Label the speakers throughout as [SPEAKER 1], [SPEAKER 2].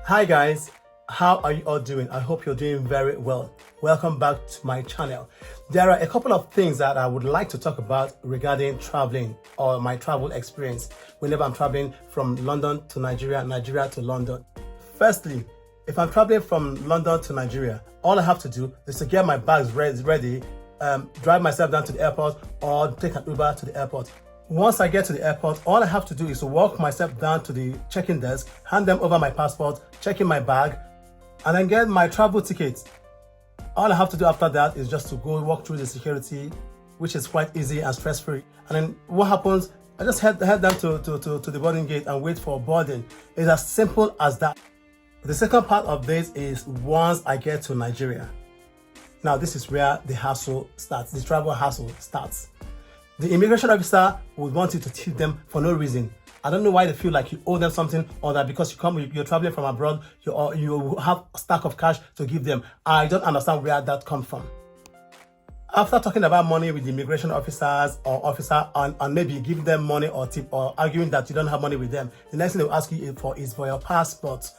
[SPEAKER 1] Hi guys, how are you all doing? I hope you're doing very well. Welcome back to my channel. There are a couple of things that I would like to talk about regarding traveling or my travel experience whenever I'm traveling from London to Nigeria, Nigeria to London. Firstly, if I'm traveling from London to Nigeria, all I have to do is to get my bags ready, drive myself down to the airport or take an Uber to the airport. Once I get to the airport, all I have to do is to walk myself down to the check-in desk, hand them over my passport, check in my bag, and then get my travel ticket. All I have to do after that is just to go walk through the security, which is quite easy and stress-free. And then what happens, I just head down to the boarding gate and wait for boarding. It's as simple as that. The second part of this is once I get to Nigeria. Now this is where the hassle starts, the travel hassle starts. The immigration officer would want you to tip them for no reason. I don't know why they feel like you owe them something, or that because you're traveling from abroad, you have a stack of cash to give them. I don't understand where that comes from. After talking about money with the immigration officers or officer and maybe giving them money or tip or arguing that you don't have money with them, the next thing they'll ask you is for your passport.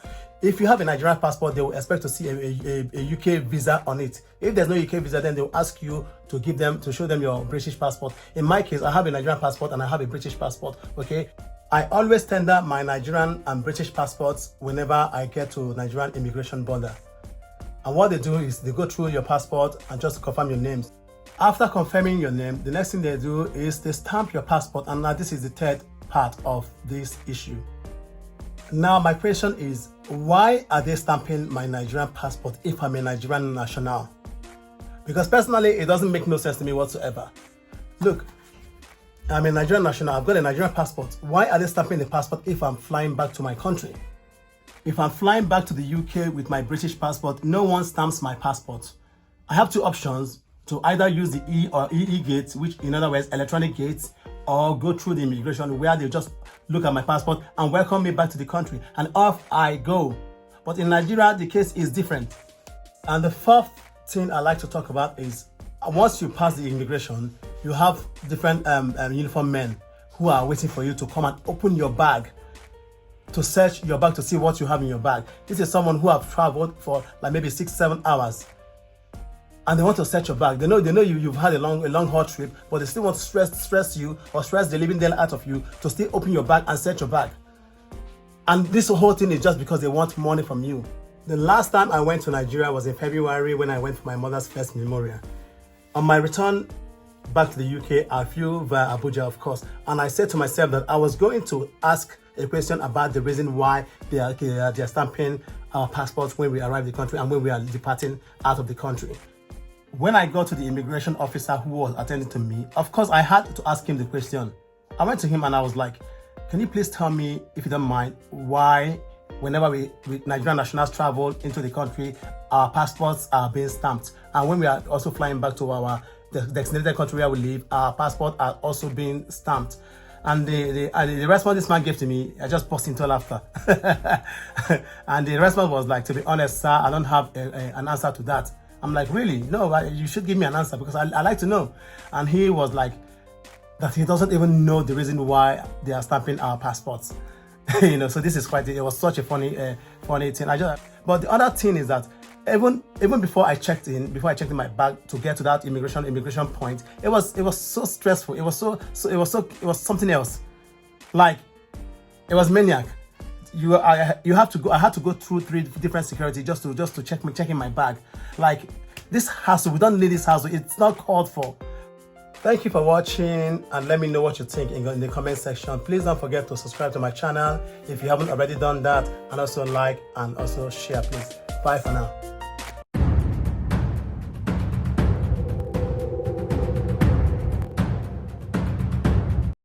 [SPEAKER 1] If you have a Nigerian passport, they will expect to see a UK visa on it. If there's no UK visa, then they'll ask you to show them your British passport. In my case, I have a Nigerian passport and I have a British passport, okay? I always tender my Nigerian and British passports whenever I get to Nigerian immigration border. And what they do is they go through your passport and just confirm your names. After confirming your name, the next thing they do is they stamp your passport, and now this is the third part of this issue. Now my question is, why are they stamping my Nigerian passport if I'm a Nigerian national? Because personally, it doesn't make no sense to me whatsoever. Look, I'm a Nigerian national, I've got a Nigerian passport. Why are they stamping the passport if I'm flying back to my country? If I'm flying back to the UK with my British passport, no one stamps my passport. I have two options: to either use the E or EE gate, which in other words, electronic gates, or go through the immigration where they just look at my passport and welcome me back to the country, and off I go. But in Nigeria, the case is different. And the fourth thing I like to talk about is, once you pass the immigration, you have different uniformed men who are waiting for you to come and open your bag, to search your bag to see what you have in your bag. This is someone who have traveled for like maybe 6-7 hours. And they want to search your bag. They know you've had a long haul trip, but they still want to stress you or stress the living hell out of you to still open your bag and search your bag. And this whole thing is just because they want money from you. The last time I went to Nigeria was in February when I went for my mother's first memorial. On my return back to the UK, I flew via Abuja, of course, and I said to myself that I was going to ask a question about the reason why they are stamping our passports when we arrive in the country and when we are departing out of the country. When I got to the immigration officer who was attending to me, of course, I had to ask him the question. I went to him and I was like, can you please tell me, if you don't mind, why whenever we Nigerian nationals travel into the country, our passports are being stamped, and when we are also flying back to the designated country where we live, our passports are also being stamped. And the response this man gave to me, I just burst into laughter. And the response was like, to be honest, sir, I don't have an answer to that. I'm like, really? No, you should give me an answer because I like to know. And he was like, that he doesn't even know the reason why they are stamping our passports. So this is it was such a funny thing. But the other thing is that even before I checked in my bag to get to that immigration point, it was so stressful. It was something else. Like, it was maniac. I had to go through 3 different security just to check in my bag. Like, this hassle, we don't need this hassle. It's not called for. Thank you for watching, and let me know what you think in the comment section. Please don't forget to subscribe to my channel if you haven't already done that, and also like and also share, please. Bye for now.